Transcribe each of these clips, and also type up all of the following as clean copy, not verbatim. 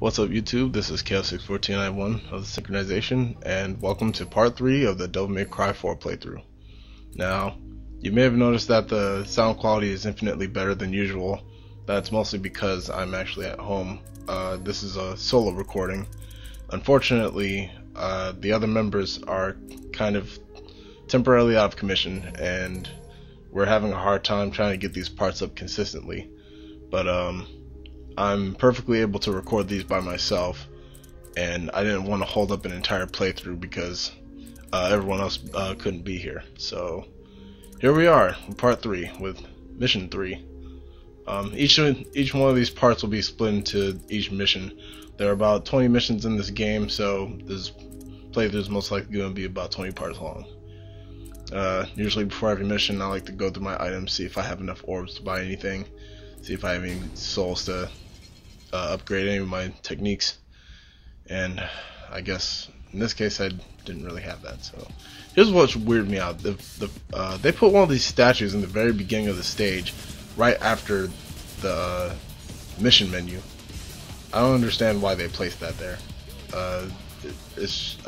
What's up YouTube, this is KO61491 of the Synchronization, and welcome to part 3 of the Devil May Cry 4 playthrough. Now, you may have noticed that the sound quality is infinitely better than usual. That's mostly because I'm actually at home. This is a solo recording. Unfortunately, the other members are kind of temporarily out of commission, and we're having a hard time trying to get these parts up consistently. But I'm perfectly able to record these by myself, and I didn't want to hold up an entire playthrough because everyone else couldn't be here. So here we are, part 3 with mission 3. Each one of these parts will be split into each mission. There are about 20 missions in this game, so this playthrough is most likely going to be about 20 parts long. Usually before every mission, I like to go through my items, see if I have enough orbs to buy anything, see if I have any souls to upgrade any of my techniques, and I guess in this case I didn't really have that. So here's what's weirded me out. They put one of these statues in the very beginning of the stage, right after the mission menu. I don't understand why they placed that there. I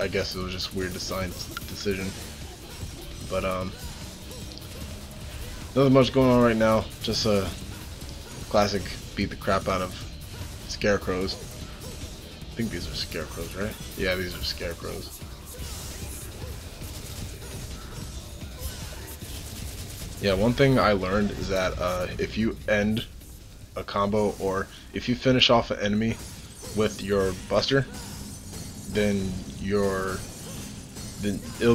guess it was just weird design decision. But nothing much going on right now. Just a classic beat the crap out of scarecrows. I think these are scarecrows, right? Yeah, these are scarecrows. Yeah, one thing I learned is that if you end a combo, or if you finish off an enemy with your buster, then it'll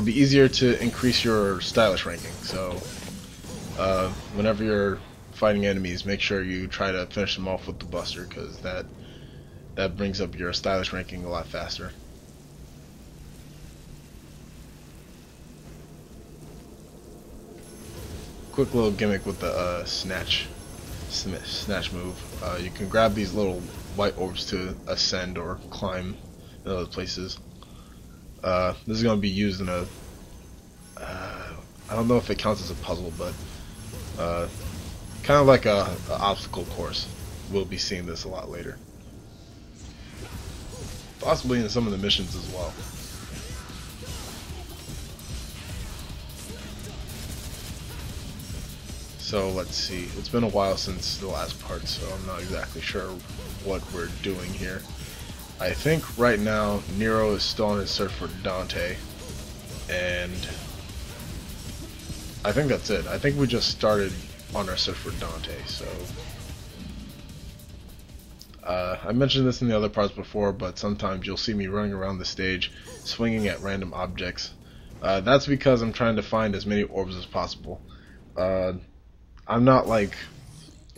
be easier to increase your stylish ranking. So whenever you're fighting enemies, make sure you try to finish them off with the buster, because that brings up your stylish ranking a lot faster. Quick little gimmick with the snatch move. You can grab these little white orbs to ascend or climb in other places. This is going to be used in a I don't know if it counts as a puzzle, but kind of like a obstacle course. We'll be seeing this a lot later, possibly in some of the missions as well. So let's see, it's been a while since the last part, so I'm not exactly sure what we're doing here. I think right now Nero is still on his search for Dante, and I think that's it. I think we just started on our search for Dante. So I mentioned this in the other parts before, but sometimes you'll see me running around the stage swinging at random objects. That's because I'm trying to find as many orbs as possible. I'm not like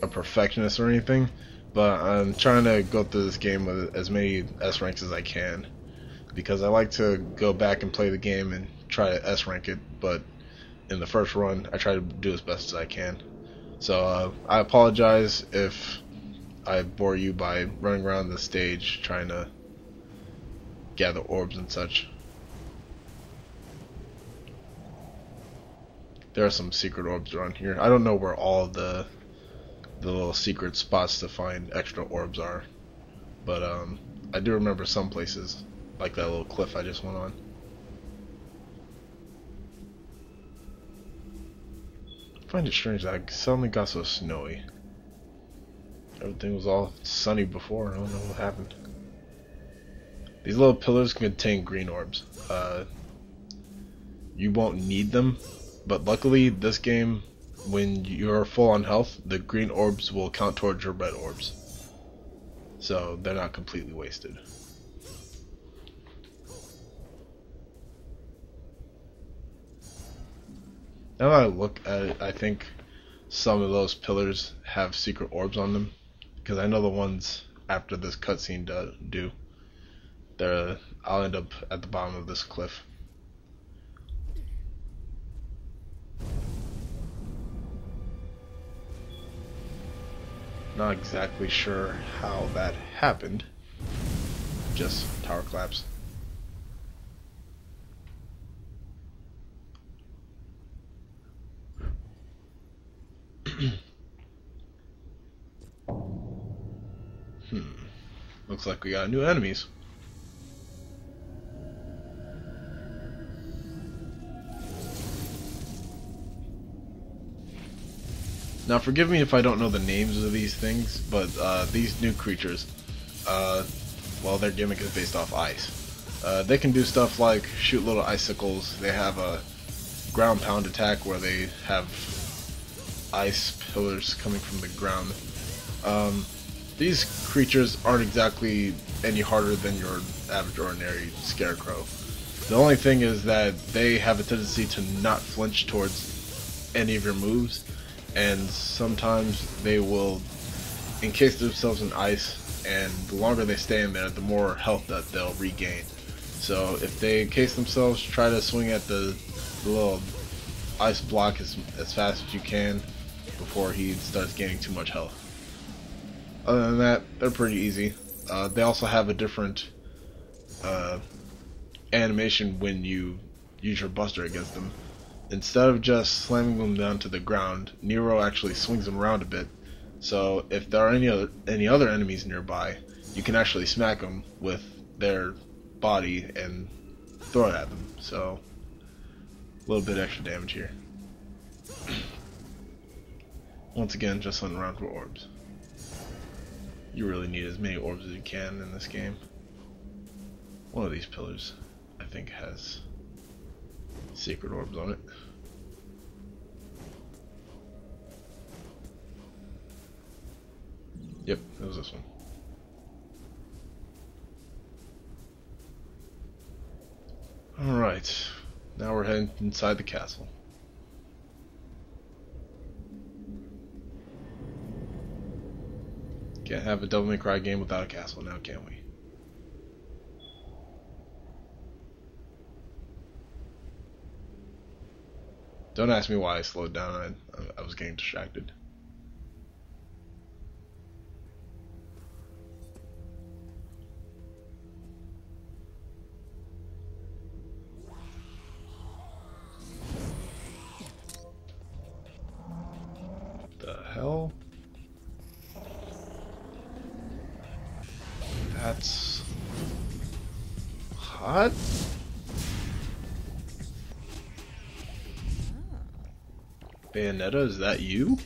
a perfectionist or anything, but I'm trying to go through this game with as many S ranks as I can, because I like to go back and play the game and try to S rank it, but in the first run I try to do as best as I can. So I apologize if I bore you by running around the stage trying to gather orbs and such. There are some secret orbs around here. I don't know where all of the little secret spots to find extra orbs are, but I do remember some places, like that little cliff I just went on. I find it strange that it suddenly got so snowy. Everything was all sunny before. I don't know what happened. These little pillars contain green orbs. You won't need them, but luckily this game, when you're full on health, the green orbs will count towards your red orbs, so they're not completely wasted. Now that I look at it, I think some of those pillars have secret orbs on them, because I know the ones after this cutscene do. I'll end up at the bottom of this cliff. Not exactly sure how that happened. Just tower collapse. Looks like we got new enemies. Now forgive me if I don't know the names of these things, but these new creatures, well, their gimmick is based off ice. They can do stuff like shoot little icicles. They have a ground pound attack where they have ice pillars coming from the ground. These creatures aren't exactly any harder than your average ordinary scarecrow. The only thing is that they have a tendency to not flinch towards any of your moves, and sometimes they will encase themselves in ice, and the longer they stay in there, the more health that they'll regain. So if they encase themselves, try to swing at the little ice block as fast as you can before he starts gaining too much health. Other than that, they're pretty easy. They also have a different animation when you use your buster against them. Instead of just slamming them down to the ground, Nero actually swings them around a bit. So if there are any other enemies nearby, you can actually smack them with their body and throw it at them. So a little bit extra damage here. Once again, just hunting around for orbs. You really need as many orbs as you can in this game. One of these pillars, I think, has secret orbs on it. Yep, it was this one. Alright, now we're heading inside the castle. Can't have a Devil May Cry game without a castle now, can we? Don't ask me why I slowed down, I was getting distracted. The hell? That's hot? Bayonetta, is that you?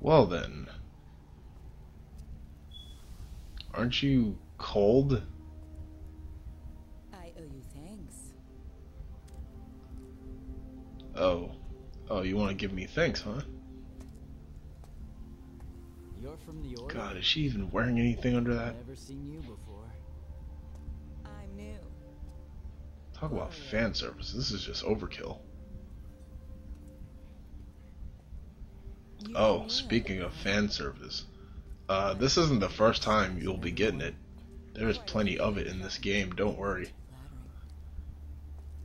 Well then, aren't you cold? I owe you thanks. Oh, you want to give me thanks, huh? You're from the Order? God, is she even wearing anything under that? Never seen you before. I'm new. Talk about fan service. This is just overkill. Oh, speaking of fan service, this isn't the first time you'll be getting it. There's plenty of it in this game, don't worry.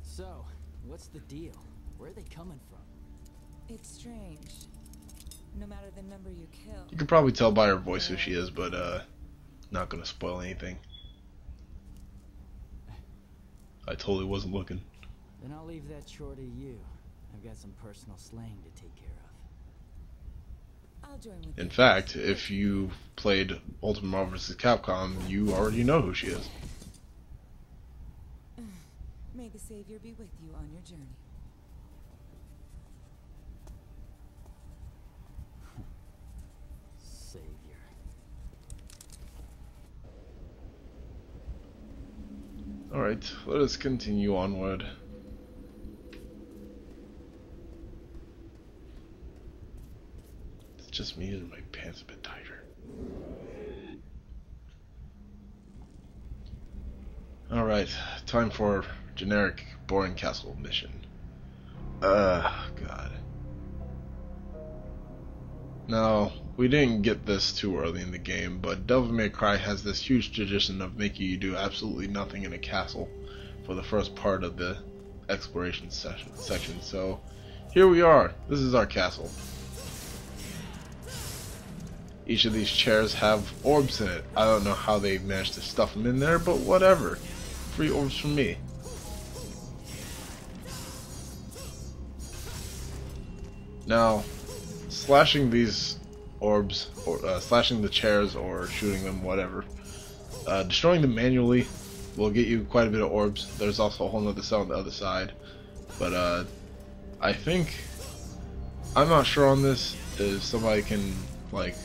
So, what's the deal? Where are they coming from? It's strange. No matter the number you kill. You can probably tell by her voice who she is, but not gonna spoil anything. I totally wasn't looking. Then I'll leave that chore to you. I've got some personal slaying to take care of. I'll join with In you. fact, if you played Ultimate Marvel vs. Capcom, you already know who she is. May the Savior be with you on your journey. Savior. Alright, let us continue onward. just me or my pants a bit tighter? Alright, time for generic boring castle mission. God. Now, we didn't get this too early in the game, but Devil May Cry has this huge tradition of making you do absolutely nothing in a castle for the first part of the exploration section. So, here we are. This is our castle. Each of these chairs have orbs in it. I don't know how they managed to stuff them in there, but whatever. Free orbs from me. Now, slashing these orbs, or slashing the chairs, or shooting them, whatever, destroying them manually will get you quite a bit of orbs. There's also a whole nother cell on the other side, but I think, I'm not sure on this, if somebody can like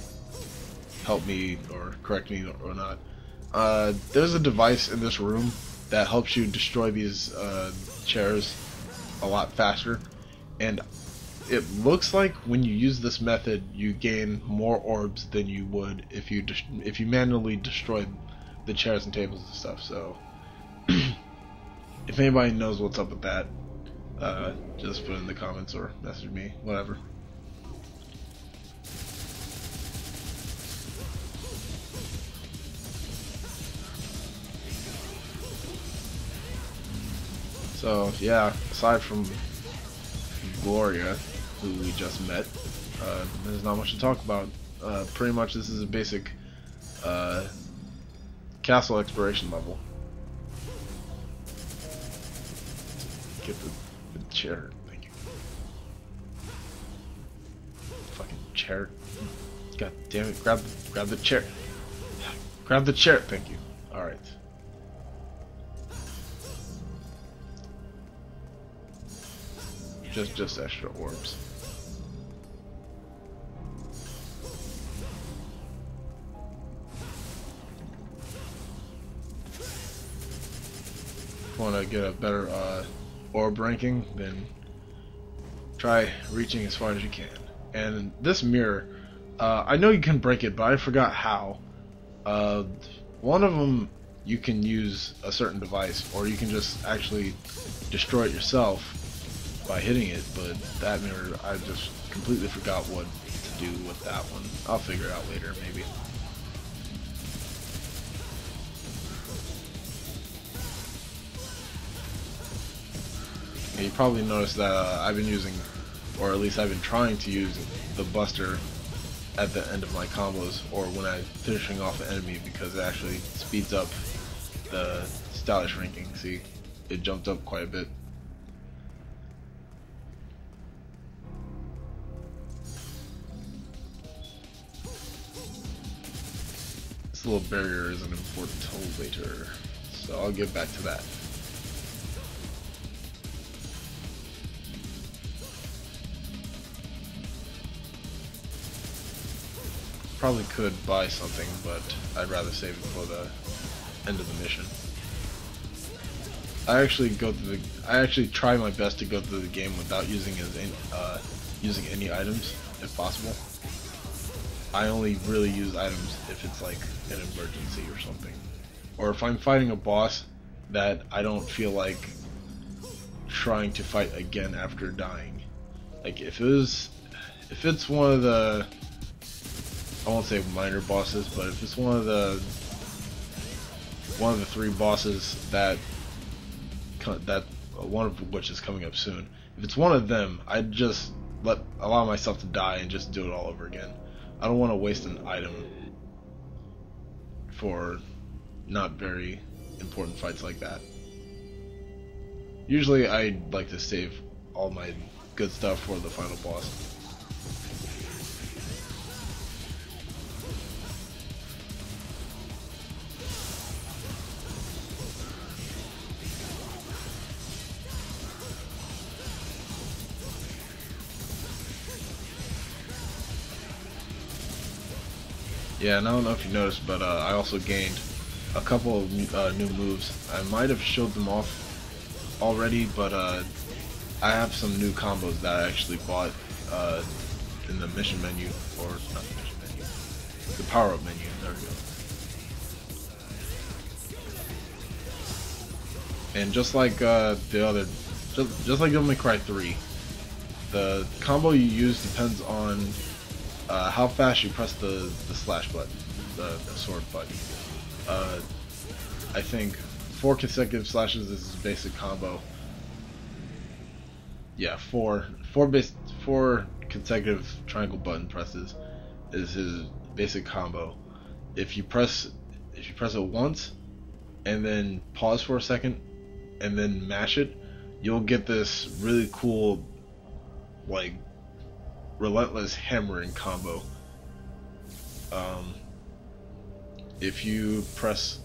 help me or correct me or not. There's a device in this room that helps you destroy these chairs a lot faster, and it looks like when you use this method you gain more orbs than you would if you manually destroyed the chairs and tables and stuff. So if anybody knows what's up with that, just put it in the comments or message me, whatever. So yeah, aside from Gloria, who we just met, there's not much to talk about. Pretty much this is a basic castle exploration level. Get the chair, thank you. Fucking chair. God damn it, grab the chair. Grab the chair, thank you. Alright. Just extra orbs. If you want to get a better orb ranking, then try reaching as far as you can. And this mirror, I know you can break it, but I forgot how. One of them you can use a certain device, or you can just actually destroy it yourself by hitting it, but that mirror, I just completely forgot what to do with that one. I'll figure it out later, maybe. And you probably noticed that I've been using, or at least I've been trying to use the Buster at the end of my combos, or when I'm finishing off an enemy, because it actually speeds up the stylish ranking. See, it jumped up quite a bit. This little barrier is an important toll later, so I'll get back to that. Probably could buy something, but I'd rather save it for the end of the mission. I actually try my best to go through the game without using any items, if possible. I only really use items if it's like an emergency or something, or if I'm fighting a boss that I don't feel like trying to fight again after dying. Like if it's one of the, I won't say minor bosses, but if it's one of the 3 bosses that one of which is coming up soon, if it's one of them, I'd just allow myself to die and just do it all over again. I don't want to waste an item for not very important fights like that. Usually I like to save all my good stuff for the final boss. Yeah, and I don't know if you noticed, but I also gained a couple of new moves. I might have showed them off already, but I have some new combos that I actually bought in the mission menu, or not the mission menu, the power-up menu. There we go. And just like just like Devil May Cry 3, the combo you use depends on how fast you press the slash button, the sword button. I think 4 consecutive slashes is his basic combo. Yeah, four consecutive triangle button presses is his basic combo. If you press it once and then pause for a second and then mash it, you'll get this really cool, like, relentless hammering combo. If you press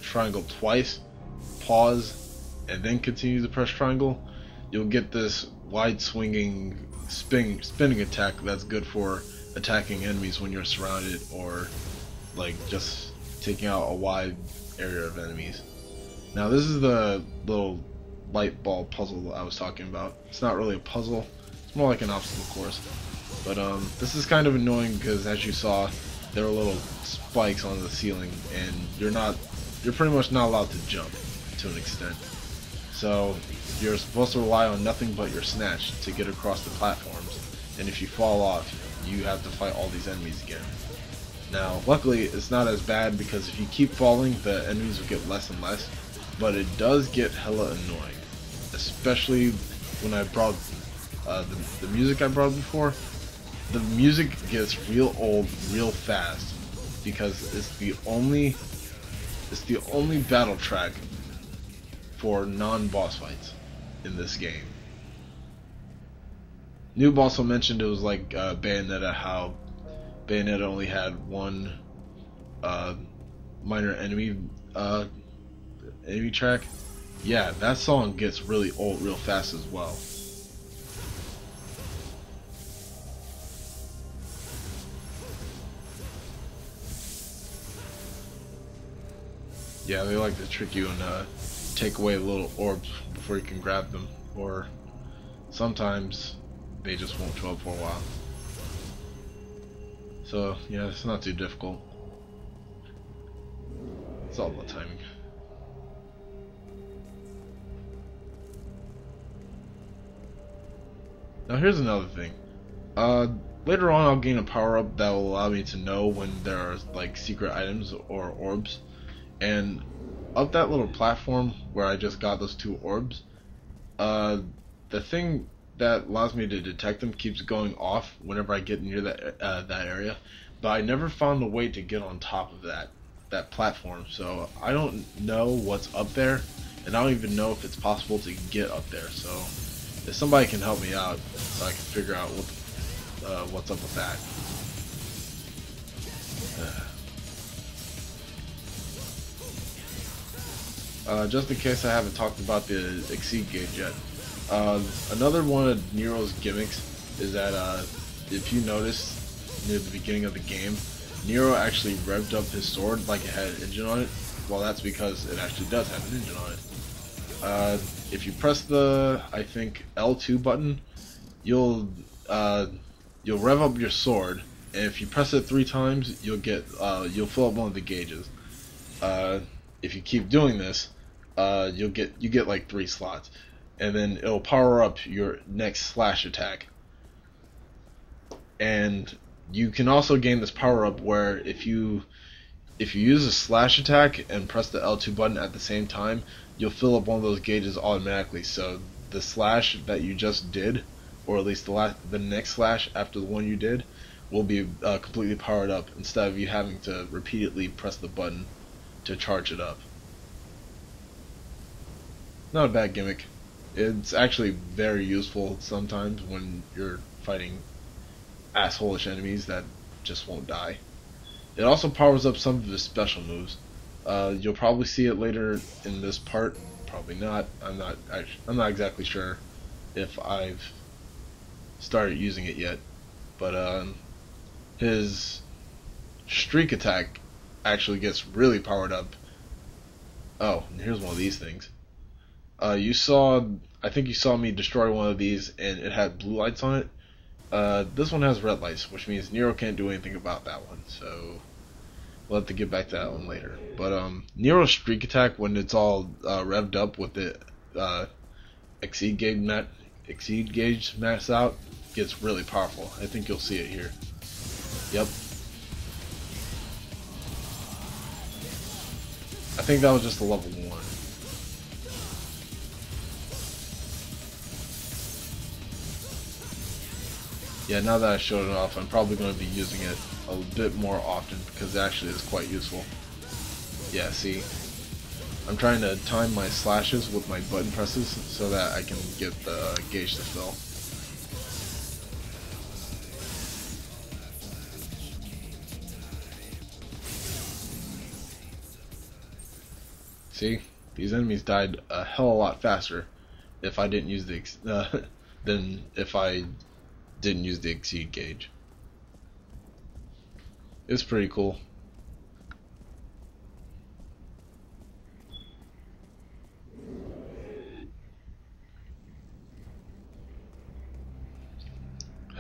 triangle twice, pause, and then continue to press triangle, you'll get this wide swinging spinning attack that's good for attacking enemies when you're surrounded, or like just taking out a wide area of enemies. Now this is the little light bulb puzzle I was talking about. It's not really a puzzle, it's more like an obstacle course. But this is kind of annoying because, as you saw, there are little spikes on the ceiling, and you're pretty much not allowed to jump to an extent. So you're supposed to rely on nothing but your snatch to get across the platforms, and if you fall off, you have to fight all these enemies again. Now, luckily, it's not as bad because if you keep falling, the enemies will get less and less, but it does get hella annoying, especially when I brought the music I brought before. The music gets real old real fast because it's the only battle track for non-boss fights in this game. Noob also mentioned it was like Bayonetta, how Bayonetta only had one minor enemy track. Yeah, that song gets really old real fast as well. Yeah, they like to trick you and take away the little orbs before you can grab them, or sometimes they just won't show up for a while. So yeah, it's not too difficult. It's all about timing. Now here's another thing. Later on I'll gain a power-up that will allow me to know when there are like secret items or orbs. And up that little platform where I just got those 2 orbs, the thing that allows me to detect them keeps going off whenever I get near that area, but I never found a way to get on top of that platform, so I don't know what's up there, and I don't even know if it's possible to get up there. So if somebody can help me out so I can figure out what's up with that. Just in case I haven't talked about the exceed gauge yet, another one of Nero's gimmicks is that if you notice near the beginning of the game, Nero actually revved up his sword like it had an engine on it. Well, that's because it actually does have an engine on it. If you press the, I think, L2 button, you'll rev up your sword, and if you press it 3 times, you'll fill up one of the gauges. If you keep doing this, you get like 3 slots, and then it'll power up your next slash attack. And you can also gain this power up where if you use a slash attack and press the L2 button at the same time, you'll fill up one of those gauges automatically. So the slash that you just did, or at least the next slash after the one you did, will be completely powered up instead of you having to repeatedly press the button to charge it up. Not a bad gimmick. It's actually very useful sometimes when you're fighting asshole-ish enemies that just won't die. It also powers up some of his special moves. You'll probably see it later in this part. Probably not. I'm not exactly sure if I've started using it yet. But his streak attack actually gets really powered up. Oh, and here's one of these things. I think you saw me destroy one of these, and it had blue lights on it. This one has red lights, which means Nero can't do anything about that one, so we'll have to get back to that one later. But Nero's streak attack, when it's all revved up with the exceed gauge maxed out, gets really powerful. I think you'll see it here. Yep. I think that was just a level 1. Yeah, now that I showed it off, I'm probably going to be using it a bit more often because it actually is quite useful. Yeah, see? I'm trying to time my slashes with my button presses so that I can get the gauge to fill. See? These enemies died a hell of a lot faster if I didn't use the than if I didn't use the exceed gauge. It's pretty cool.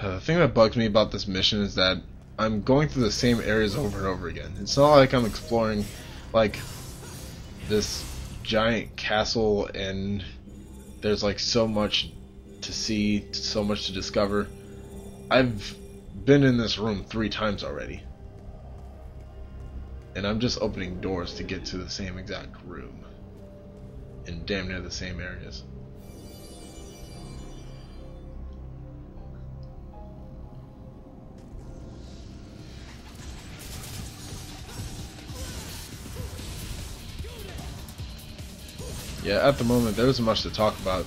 The thing that bugs me about this mission is that I'm going through the same areas over and over again. It's not like I'm exploring like this giant castle and there's like so much to see, so much to discover. I've been in this room 3 times already, and I'm just opening doors to get to the same exact room in damn near the same areas. Yeah, at the moment there isn't much to talk about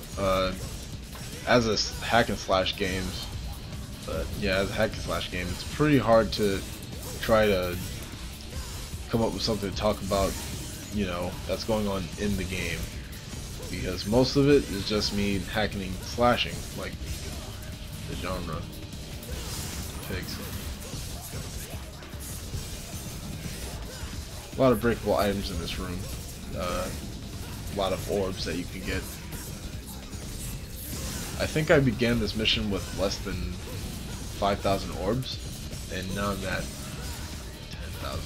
as a hack and slash game. But yeah, as a hack and slash game, it's pretty hard to try to come up with something to talk about, you know, that's going on in the game, because most of it is just me hacking and slashing, like the genre. Pigs. A lot of breakable items in this room. A lot of orbs that you can get. I think I began this mission with less than 5,000 orbs, and now I'm at 10,000.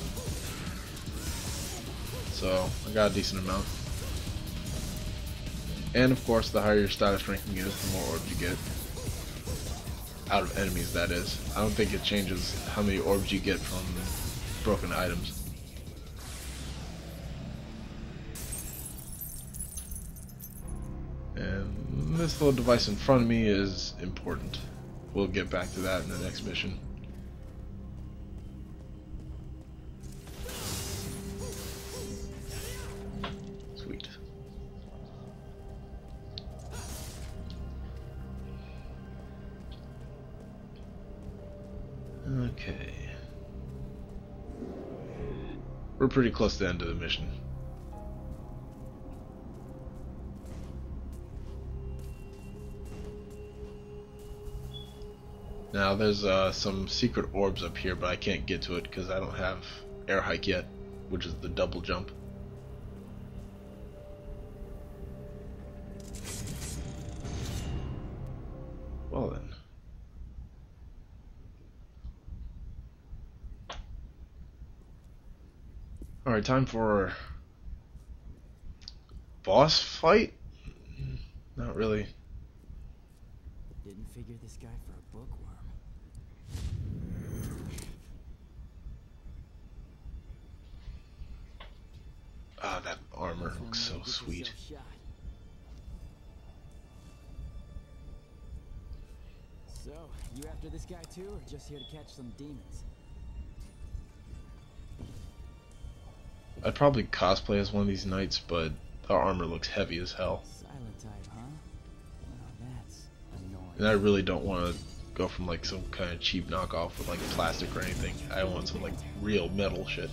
So I got a decent amount. And of course, the higher your status ranking is, the more orbs you get. Out of enemies, that is. I don't think it changes how many orbs you get from broken items. And this little device in front of me is important. We'll get back to that in the next mission. Sweet. Okay. We're pretty close to the end of the mission. Now there's some secret orbs up here, but I can't get to it because I don't have air hike yet, which is the double jump. Well then. Alright, time for boss fight? Not really. Didn't figure this guy for a bookworm. Ah, that armor looks so sweet. So, you after this guy too, or just here to catch some demons? I'd probably cosplay as one of these knights, but our armor looks heavy as hell. Silent type, huh? Well, that's annoying. And I really don't want to go from like some kind of cheap knockoff with like plastic or anything. I want some like real metal shit.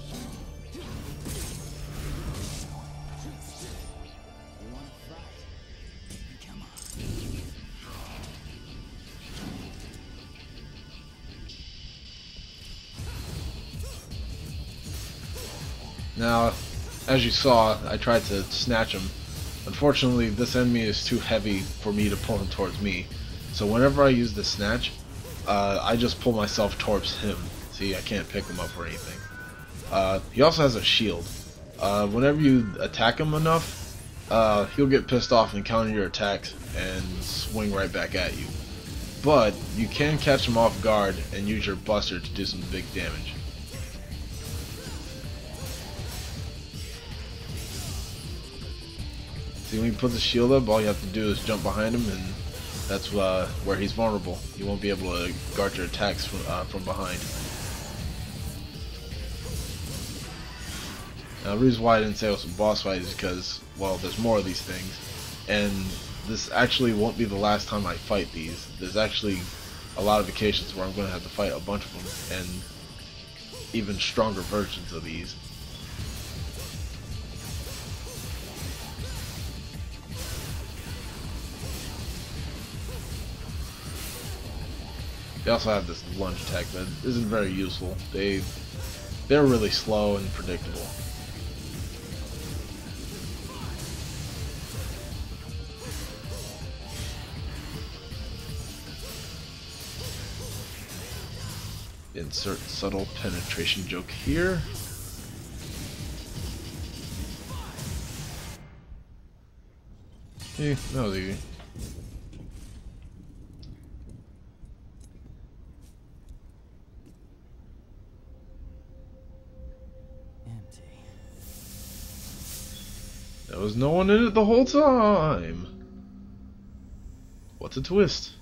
Now, as you saw, I tried to snatch him. Unfortunately, this enemy is too heavy for me to pull him towards me. So whenever I use the snatch, I just pull myself towards him. See, I can't pick him up or anything. He also has a shield. Whenever you attack him enough, he'll get pissed off and counter your attacks and swing right back at you. But you can catch him off guard and use your buster to do some big damage. See, when you put the shield up, all you have to do is jump behind him, and that's where he's vulnerable. You won't be able to guard your attacks from behind. Now, the reason why I didn't say it was a boss fight is because, well, there's more of these things, and this actually won't be the last time I fight these. There's actually a lot of occasions where I'm going to have to fight a bunch of them, and even stronger versions of these. They also have this lunge attack that isn't very useful. They're really slow and predictable. Insert subtle penetration joke here. That was easy. Empty. There was no one in it the whole time. What's a twist?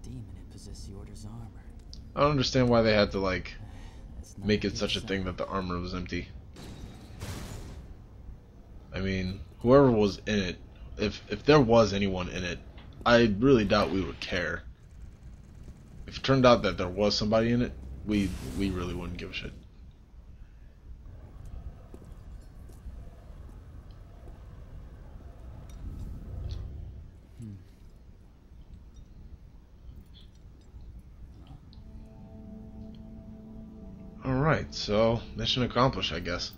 Demon had possessed the Order's armor. I don't understand why they had to like That's not make a it good such a sign. thing that the armor was empty. I mean, whoever was in it, if there was anyone in it, I really doubt we would care. If it turned out that there was somebody in it, we really wouldn't give a shit. Alright, so mission accomplished, I guess.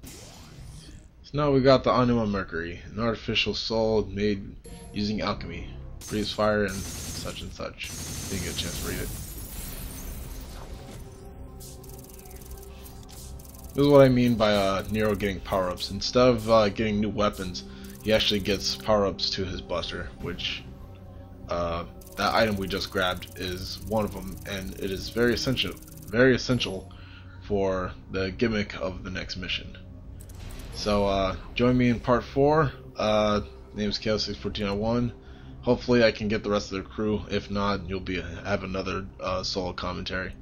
So now we got the Anima Mercury, an artificial soul made using alchemy. Breathes fire and such and such. Didn't get a chance to read it. This is what I mean by Nero getting power-ups. Instead of getting new weapons, he actually gets power-ups to his buster, which that item we just grabbed is one of them, and it is very essential for the gimmick of the next mission. So join me in part 4. Name's Chaos61491. Hopefully I can get the rest of the crew. If not, you'll have another solo commentary.